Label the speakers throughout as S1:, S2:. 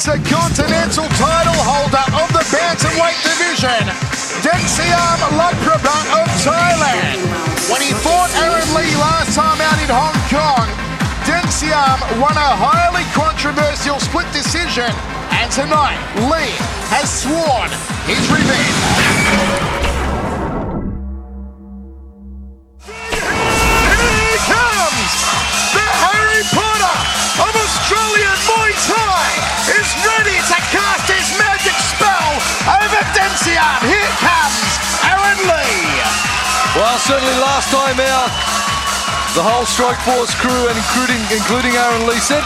S1: Intercontinental title holder of the bantamweight division, Densiam Lukprabaht of Thailand. When he fought Aaron Leigh last time out in Hong Kong, Densiam won a highly controversial split decision, and tonight Leigh has sworn his revenge. Of Australian Muay Thai is ready to cast his magic spell over Densiam. Here comes Aaron Leigh.
S2: Well, certainly last time out, the whole Strikeforce crew, and including Aaron Leigh, said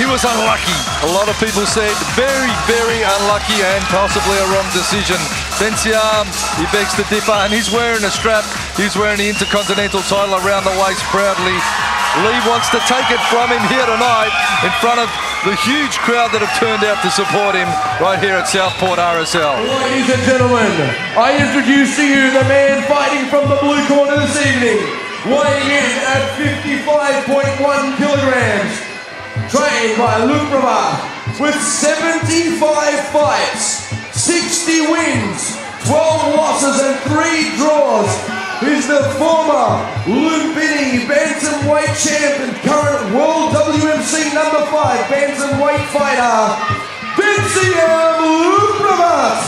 S2: he was unlucky. A lot of people said very, very unlucky and possibly a wrong decision. Densiam, he begs to differ, and he's wearing a strap. He's wearing the Intercontinental title around the waist proudly. Leigh wants to take it from him here tonight in front of the huge crowd that have turned out to support him right here at Southport RSL.
S3: Ladies and gentlemen, I introduce to you the man fighting from the blue corner this evening, weighing in at 55.1 kilograms, trained by Lukprabaht with 75 fights, 60 wins, 12 losses and 3 draws. He's the former Lumpini bantamweight champ and current World WMC number 5 bantamweight fighter, Densiam Lukprabaht.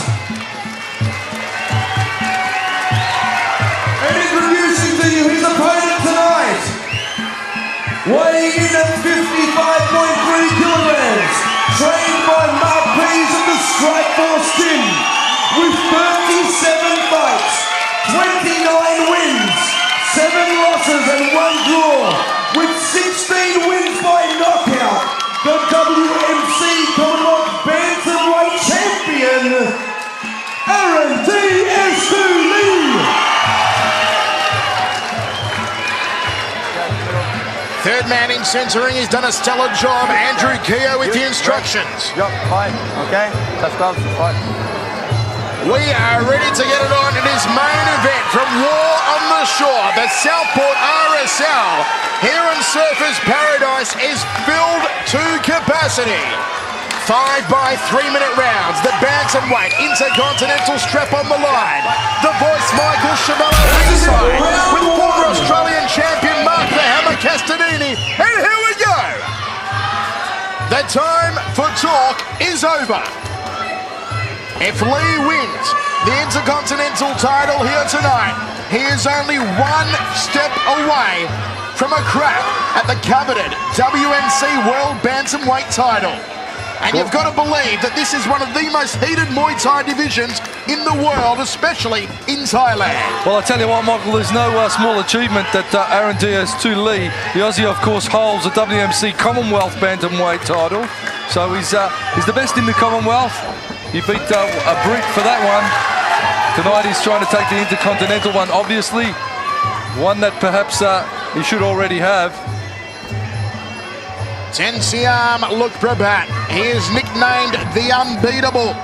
S3: And introducing to you his opponent tonight, weighing in at 55.3 kilograms, trained by Marquis of the Strikeforce Gym with 37 fights, 29 wins, 7 losses and 1 draw, with 16 wins by knockout, the WMC Commonwealth Bantamweight Champion, Aaron D.S. Leigh.
S1: Third man in centering, he's done a stellar job. Andrew Keogh with the instructions.
S4: Yep, fight, okay? Touch gloves, fight.
S1: We are ready to get it on in his main event from War on the Shore. The Southport RSL here in Surfers Paradise is filled to capacity. 5 by 3-minute rounds. The bantamweight Intercontinental strap on the line. The voice Michael Chamello inside with former Australian champion Mark the Hammer Castanini. And here we go. The time for talk is over. If Leigh wins the Intercontinental title here tonight, he is only 1 step away from a crack at the coveted WMC World Bantamweight title. And you've got to believe that this is one of the most heated Muay Thai divisions in the world, especially in Thailand.
S2: Well, I tell you what, Michael, there's no small achievement that Aaron D.S. Leigh, the Aussie, of course, holds the WMC Commonwealth Bantamweight title. So he's the best in the Commonwealth. He beat a Brit for that one. Tonight he's trying to take the Intercontinental one, obviously. One that perhaps he should already have.
S1: Densiam Lukprabaht, he is nicknamed the Unbeatable.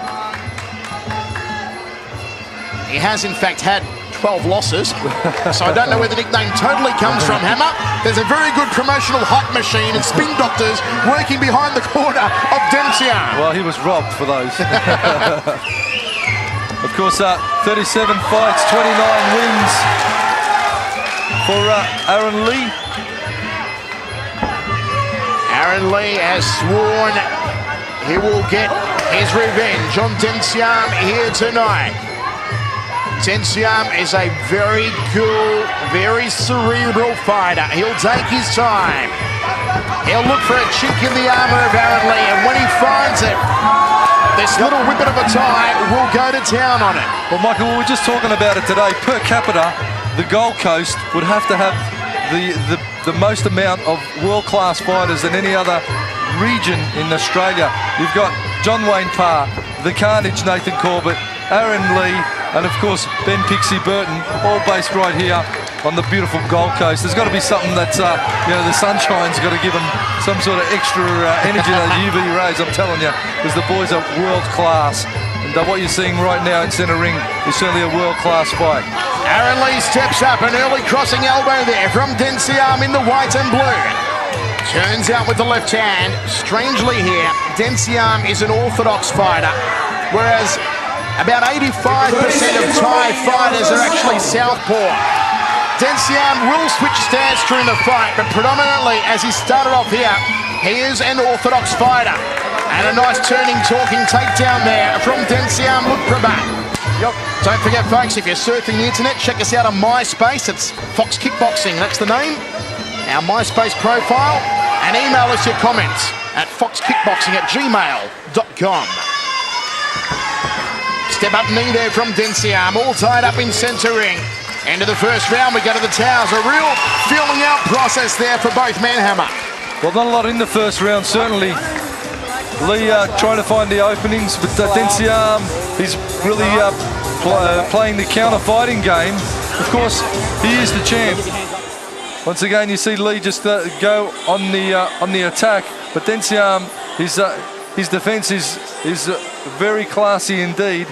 S1: He has in fact had 12 losses, so I don't know where the nickname totally comes from, Hammer. There's a very good promotional hype machine and spin doctors working behind the corner of Densiam.
S2: Well, he was robbed for those. Of course, 37 fights, 29 wins for Aaron Leigh.
S1: Aaron Leigh has sworn he will get his revenge on Densiam here tonight. Densiam is a very cool, very cerebral fighter. He'll take his time. He'll look for a chink in the armour of Aaron Leigh, and when he finds it, this little whippet of a tie will go to town on it.
S2: Well, Michael, we were just talking about it today. Per capita, the Gold Coast would have to have the most amount of world-class fighters than any other region in Australia. You've got John Wayne Parr, the Carnage Nathan Corbett, Aaron Leigh, and of course Ben Pixie Burton, all based right here on the beautiful Gold Coast. There's got to be something that's, the sunshine's got to give them some sort of extra energy, those UV rays, I'm telling you, because the boys are world-class. And what you're seeing right now in centre ring is certainly a world-class fight.
S1: Aaron Leigh steps up, an early crossing elbow there from Densiam in the white and blue. Turns out with the left hand. Strangely here, Densiam is an orthodox fighter, whereas about 85% of Thai fighters are actually southpaw. Densiam will switch stance during the fight, but predominantly, as he started off here, he is an orthodox fighter. And a nice turning, talking takedown there from Densiam Lukprabaht. Don't forget, folks, if you're surfing the internet, check us out on MySpace. It's Fox Kickboxing, that's the name. Our MySpace profile. And email us your comments at foxkickboxing@gmail.com. Step up knee there from Densiam, all tied up in centre ring. End of the first round, we go to the towers. A real feeling out process there for both men, Hammer.
S2: Well, not a lot in the first round, certainly. Leigh trying to find the openings, but Densiam, he's really playing the counter-fighting game. Of course, he is the champ. Once again, you see Leigh just go on the attack, but Densiam, his defence is very classy indeed.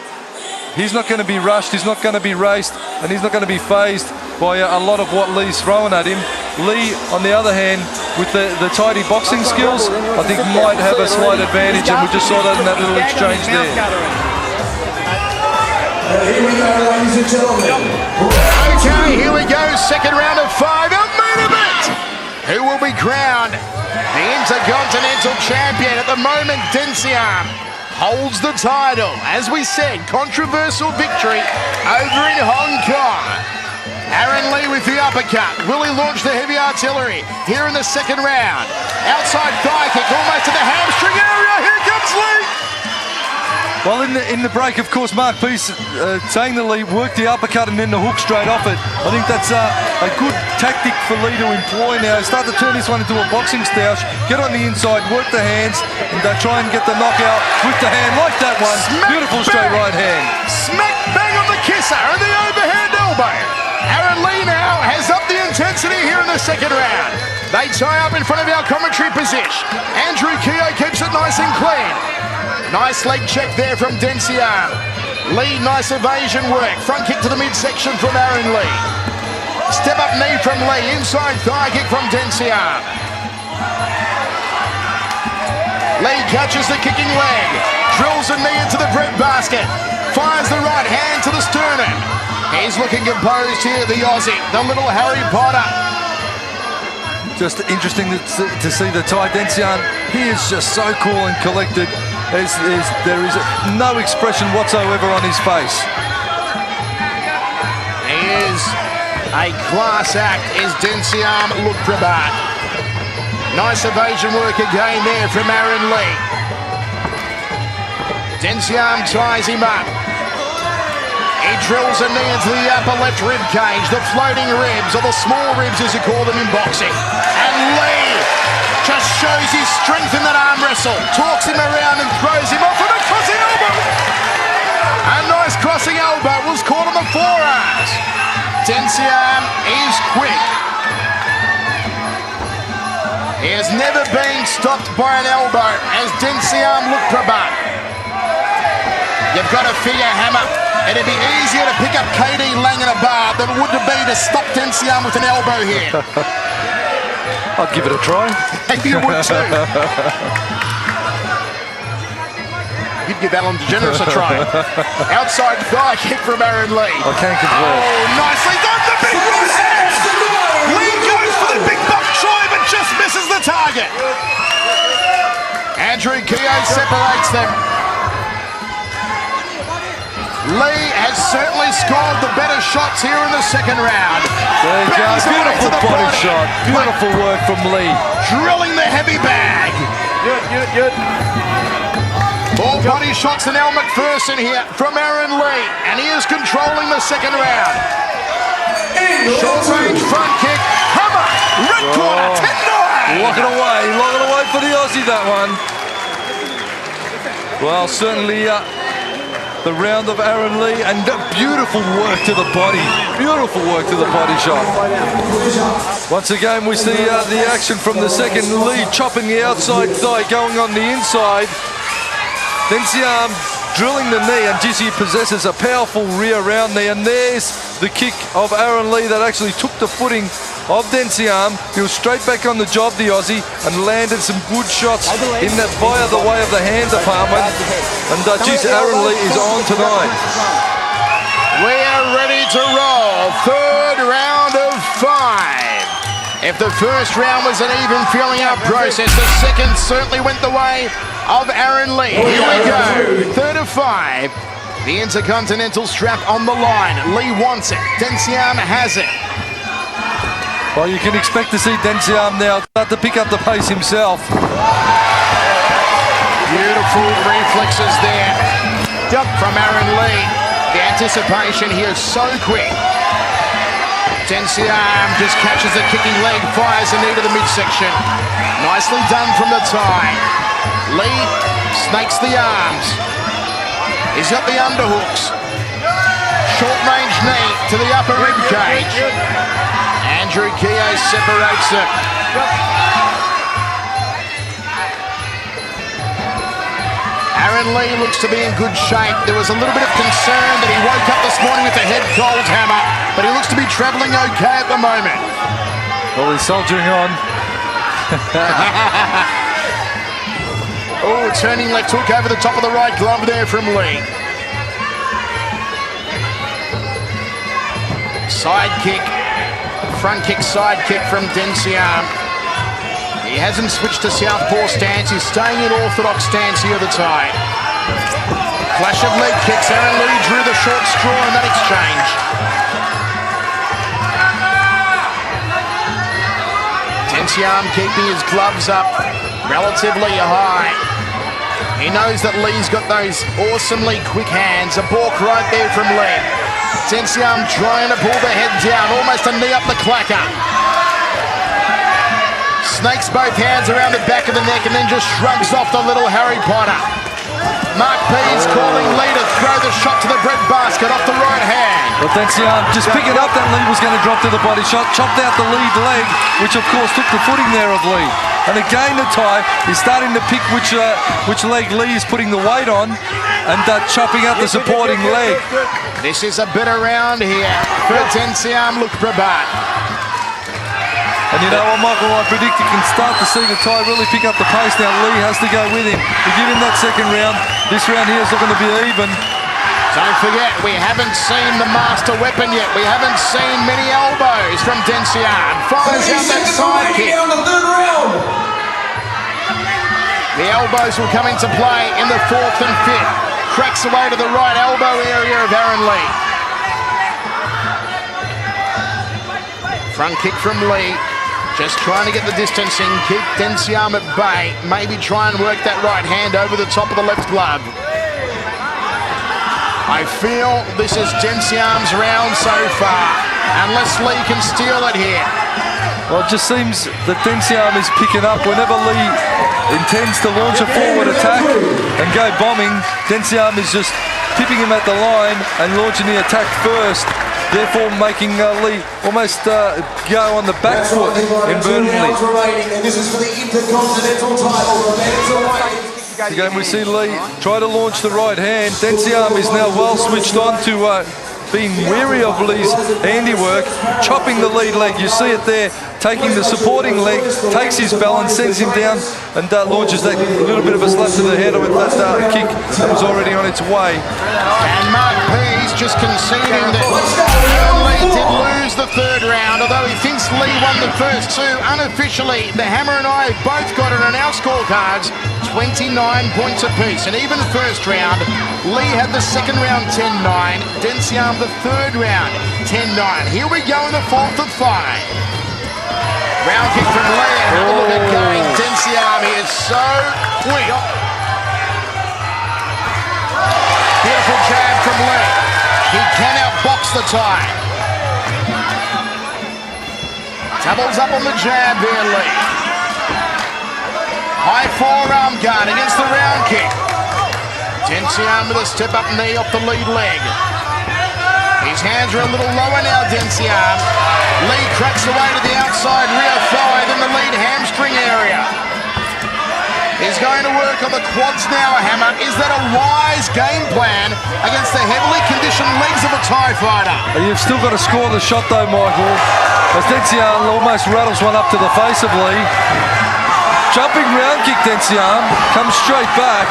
S2: He's not going to be rushed, he's not going to be raced, and he's not going to be phased by a lot of what Leigh's throwing at him. Leigh, on the other hand, with the tidy boxing skills, I think might have a slight advantage, and we just saw that in that little exchange there.
S3: Here we go, ladies and gentlemen.
S1: Okay, here we go, second round of 5, our main event. Who will be crowned the Intercontinental Champion? At the moment, Densiam holds the title. As we said, controversial victory over in Hong Kong. Aaron Leigh with the uppercut. Will he launch the heavy artillery here in the second round? Outside thigh kick, almost to the hamstring area. Here comes Leigh.
S2: Well, in the break, of course, Mark Peace saying that Leigh worked the uppercut and then the hook straight off it. I think that's a good tactic for Leigh to employ now. Start to turn this one into a boxing stoush. Get on the inside, work the hands, and try and get the knockout with the hand like that one.
S1: Smack
S2: Beautiful
S1: bang.
S2: straight right hand.
S1: Smack bang on the kisser and the overhand elbow. Aaron Leigh now has up the intensity here in the second round. They tie up in front of our commentary position. Andrew Keogh keeps it nice and clean. Nice leg check there from Densiam. Leigh, nice evasion work. Front kick to the midsection from Aaron Leigh. Step up knee from Leigh. Inside thigh kick from Densiam. Leigh catches the kicking leg. Drills a knee into the bread basket. Fires the right hand to the sternum. He's looking composed here, the Aussie, the little Harry Potter.
S2: Just interesting to see the Thai Densiam. He is just so cool and collected. There is no expression whatsoever on his face.
S1: He is a class act, is Densiam Lukprabaht. Nice evasion work again there from Aaron Leigh. Densiam ties him up. He drills a knee into the upper left rib cage, the floating ribs, or the small ribs as you call them in boxing. And Leigh just shows his strength in that arm wrestle, talks him around and throws him off with a crossing elbow. A nice crossing elbow was caught on the forearms. Densiam is quick. He has never been stopped by an elbow as Densiam Lukprabaht. You've got to figure, Hammer, it'd be easier to pick up KD Lang in a bar than it would be to stop Densiam with an elbow here.
S2: I'd give it a try.
S1: You would too. You'd give Alan DeGeneres a try. Outside thigh kick from Aaron Leigh.
S2: I can't control.
S1: Oh, nicely done, the big box. Leigh goes for the big box try, but just misses the target. Andrew Keogh separates them. Leigh has certainly scored the better shots here in the second round.
S2: There you go. Beautiful body shot. Beautiful work from Leigh.
S1: Drilling the heavy bag.
S4: Good.
S1: All body shots to Al McPherson here from Aaron Leigh. And he is controlling the second round. Short range front kick. Hammer. Red corner. 10-9.
S2: Lock it away for the Aussie, that one. Well, certainly the round of Aaron Leigh, and beautiful work to the body. Beautiful work to the body shot. Once again, we see the action from the second. Leigh chopping the outside thigh, going on the inside. Densiam drilling the knee, and he possesses a powerful rear round knee. And there's the kick of Aaron Leigh that actually took the footing of Densiam. He was straight back on the job, the Aussie, and landed some good shots in that via the way of the hand department. And geez, Aaron Leigh is on tonight.
S1: We are ready to roll. Third round of 5. If the first round was an even feeling out process, the second certainly went the way of Aaron Leigh. Here we go. Third of 5. The Intercontinental strap on the line. Leigh wants it. Densiam has it.
S2: Well, you can expect to see Densiam now start to pick up the pace himself.
S1: Beautiful reflexes there from Aaron Leigh. The anticipation here is so quick. Densiam just catches the kicking leg, fires the knee to the midsection. Nicely done from the tie. Leigh snakes the arms. He's got the underhooks. Short range knee to the upper rib cage. Andrew Keogh separates it. Aaron Leigh looks to be in good shape. There was a little bit of concern that he woke up this morning with a head cold hammer, but he looks to be travelling okay at the moment.
S2: Well, he's soldiering on.
S1: Oh, turning left hook over the top of the right glove there from Leigh. Side kick, front kick, side kick from Densiam. He hasn't switched to southpaw stance. He's staying in orthodox stance here the tie. Flash of leg kicks. Aaron Leigh drew the short straw in that exchange. Densiam keeping his gloves up relatively high. He knows that Leigh's got those awesomely quick hands. A balk right there from Leigh. Densiam trying to pull the head down, almost a knee up the clacker. Snakes both hands around the back of the neck and then just shrugs off the little Harry Potter. Mark P's calling Leigh to throw the shot to the bread basket off the right hand.
S2: Well, Densiam just picking up that Leigh was going to drop to the body shot, chopped out the lead leg, which of course took the footing there of Leigh. And again the tie, he's starting to pick which leg Leigh is putting the weight on and chopping out the supporting leg.
S1: This is a bitter round here for Densiam Lukprabaht.
S2: And you know what, Michael, I predict you can start to see the tie really pick up the pace now. Leigh has to go with him. We give him that second round. This round here is looking to be even.
S1: Don't forget, we haven't seen the master weapon yet. We haven't seen many elbows from Densiam. Fires out that side kick. The elbows will come into play in the 4th and 5th. Cracks away to the right elbow area of Aaron Leigh. Front kick from Leigh. Just trying to get the distancing, keep Densiam at bay. Maybe try and work that right hand over the top of the left glove. I feel this is Densiam's round so far, unless Leigh can steal it here.
S2: Well, it just seems that Densiam is picking up whenever Leigh intends to launch a forward attack and go bombing. Densiam is just tipping him at the line and launching the attack first, therefore making Leigh almost go on the back foot inadvertently.
S3: And this is for the Intercontinental title.
S2: Again, we see Leigh try to launch the right hand. Densiam is now well switched on to being wary of Leigh's handiwork, chopping the lead leg. You see it there, taking the supporting leg, takes his balance, sends him down, and launches that little bit of a slap to the head with that kick that was already on its way.
S1: And Mark P's just conceding that Aaron Leigh did lose the 3rd round, although he thinks Leigh won the first 2. Unofficially, the Hammer and I have both got it on our scorecards, 29 points apiece. And even first round, Leigh had the 2nd round 10-9, Densiam the 3rd round 10-9. Here we go in the 4th of 5. Round kick from Leigh. Have a look again. Densiam is so quick. Beautiful jab from Leigh. He can outbox the tie. Doubles up on the jab there, Leigh. High forearm guard against the round kick. Densiam with a step-up knee off the lead leg. His hands are a little lower now, Densiam. Leigh cracks away to the outside rear thigh, then the lead hamstring area. His going to work on the quads now, Hammer. Is that a wise game plan against the heavily conditioned legs of a Thai fighter?
S2: You've still got to score the shot though, Michael. As Densiam almost rattles one up to the face of Leigh. Jumping round kick, Densiam. Comes straight back.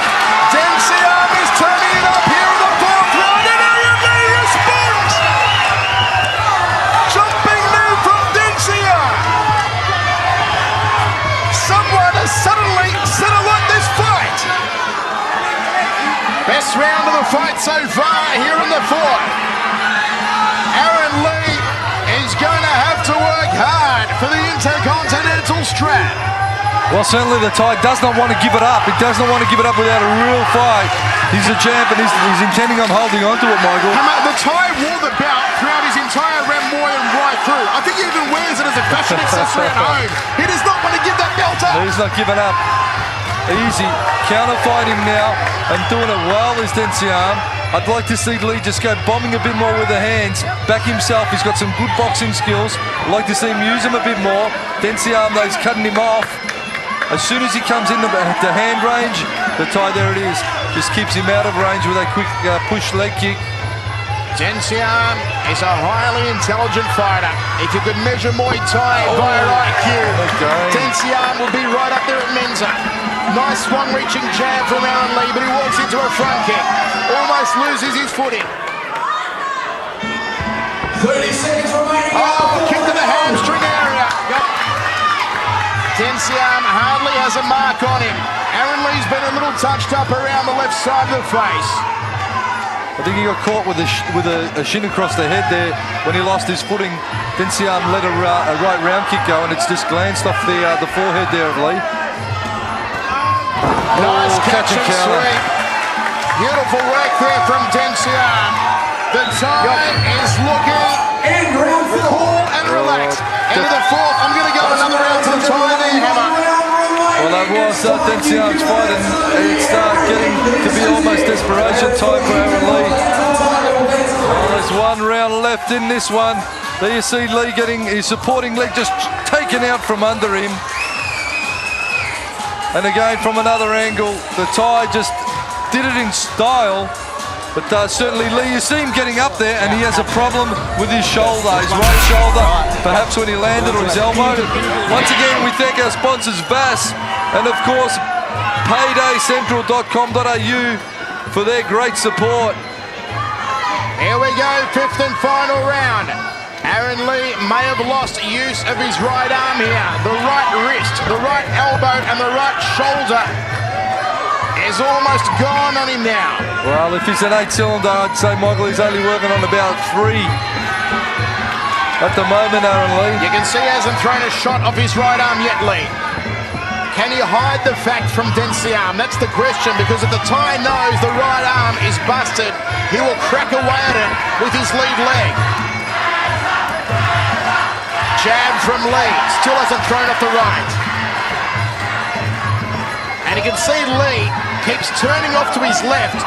S1: Densiam is turning it up here in the fourth round, and Leigh responds! Jumping move from Densiam. Someone has suddenly said I like this fight. Best round of the fight so far here in the fourth. Leigh is going to have to work hard for the Intercontinental strap.
S2: Well, certainly the Thai does not want to give it up. He does not want to give it up without a real fight. He's a champ and he's intending on holding on to it, Michael.
S1: The Thai wore the belt throughout his entire Ramboy and right through. I think he even wears it as a fashion accessory at home. He does not want to give that belt up.
S2: He's not giving up. Easy. Counter fighting now and doing it well is Densiam. I'd like to see Leigh just go bombing a bit more with the hands. Back himself. He's got some good boxing skills. I'd like to see him use them a bit more. Densiam, though, he's cutting him off. As soon as he comes in the hand range, the Thai, there it is, just keeps him out of range with a quick push leg kick.
S1: Densiam is a highly intelligent fighter. If you could measure Muay Thai by IQ, Densiam will be right up there at Menza. Nice one-reaching jab from Leigh, but he walks into a front kick. Almost loses his footing.
S3: 30 seconds remaining.
S1: Kick to the hamstring area. Densiam hardly has a mark on him. Leigh's been a little touched up around the left side of the face.
S2: I think he got caught with a shin across the head there when he lost his footing. Densiam let a right round kick go and it's just glanced off the forehead there of Leigh.
S1: Nice catch and sweep. Beautiful work there from Densiam. The Thai is looking cool and relaxed. Into the fourth. I'm going to go another round to the Thai there, Hammer.
S2: Well, that was Densiam's fight, and it's getting to be almost desperation time for Leigh. There's one round left in this one. There you see Leigh getting his supporting leg just taken out from under him. And again, from another angle, the Thai just did it in style. But certainly Leigh, you see him getting up there and he has a problem with his shoulder, his right shoulder, perhaps when he landed, or his elbow. Once again, we thank our sponsors, Bass, and of course, PaydayCentral.com.au for their great support.
S1: Here we go, fifth and final round. Leigh may have lost use of his right arm here. The right wrist, the right elbow, and the right shoulder is almost gone on him now.
S2: Well, if he's an 8-cylinder, I'd say, Michael, he's only working on about 3 at the moment, Leigh.
S1: You can see he hasn't thrown a shot off his right arm yet, Leigh. Can he hide the fact from Densiam? That's the question, because if the Thai knows the right arm is busted, he will crack away at it with his lead leg. Jab from Leigh, still hasn't thrown off the right. And you can see Leigh keeps turning off to his left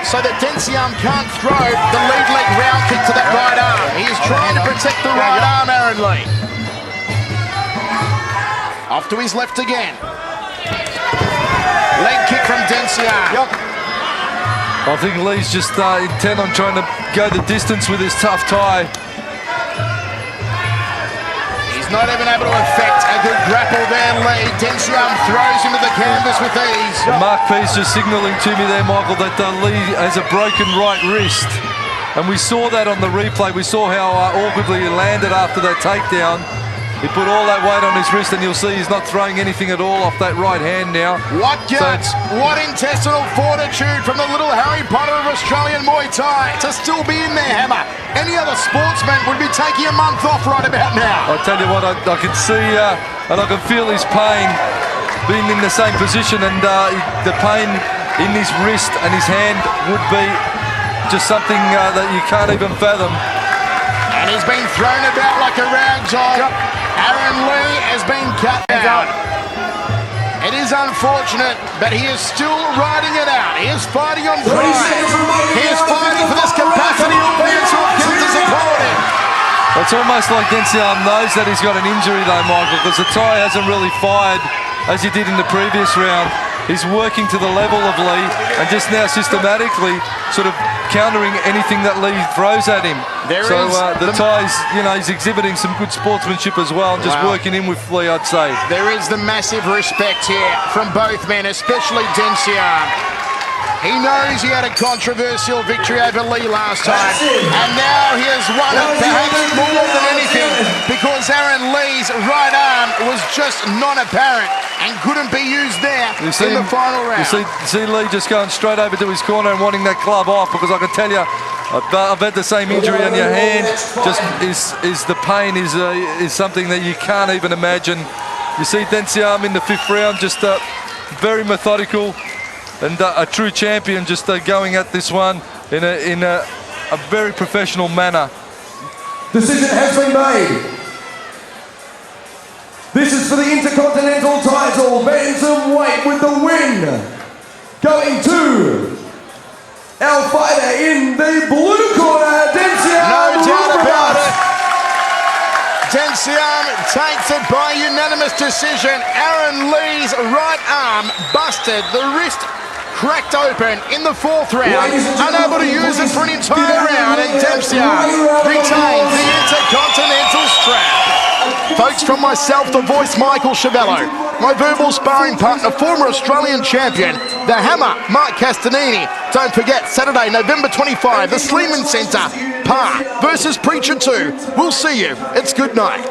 S1: so that Densiam can't throw the lead leg round kick to that right arm. He is trying to protect the right arm, Leigh. Off to his left again. Leg kick from Densiam.
S2: I think Leigh's just intent on trying to go the distance with his tough Thai.
S1: Not even able to affect a good grapple there, Leigh. Densiam throws into the canvas with ease.
S2: Mark P's just signalling to me there, Michael, that Leigh has a broken right wrist. And we saw that on the replay. We saw how awkwardly he landed after that takedown. He put all that weight on his wrist, and you'll see he's not throwing anything at all off that right hand now.
S1: What guts, what intestinal fortitude from the little Harry Potter of Australian Muay Thai to still be in there, Hammer. Any other sportsman would be taking a month off right about now.
S2: I tell you what, I can see and I can feel his pain being in the same position, and the pain in his wrist and his hand would be just something that you can't even fathom.
S1: And he's been thrown about like a rag doll. Leigh has been cut down. It is unfortunate, but he is still riding it out. He is fighting on pride. He is fighting for this capacity audience who have come to support him.
S2: It's almost like Densiam knows that he's got an injury though, Michael, because the Thai hasn't really fired as he did in the previous round. He's working to the level of Leigh and just now systematically sort of countering anything that Leigh throws at him. The Thai's, he's exhibiting some good sportsmanship as well, and just working in with Leigh, I'd say.
S1: There is the massive respect here from both men, especially Densiam. He knows he had a controversial victory over Leigh last time, and now he has won it perhaps more than anything because Aaron Leigh's right arm was just non-apparent and couldn't be used there in the final round.
S2: You see Leigh just going straight over to his corner and wanting that glove off, because I can tell you, I've had the same injury on your hand. Just the pain is something that you can't even imagine. You see Densiam in the 5th round, just very methodical. And a true champion, just going at this one in a very professional manner.
S3: Decision has been made. This is for the Intercontinental title, bantamweight, with the win going to our fighter in the blue corner, Densiam.
S1: No doubt about it. Densiam takes it by unanimous decision. Aaron Leigh's right arm busted, the wrist cracked open in the 4th round, unable to use it for an entire round, and Densiam retains the Intercontinental strap. Folks, from myself, the voice Michael Chiavello, my verbal sparring partner, former Australian champion, the Hammer, Mark Castanini. Don't forget, Saturday, November 25, the Sleeman Centre, Park versus Preacher 2. We'll see you. It's good night.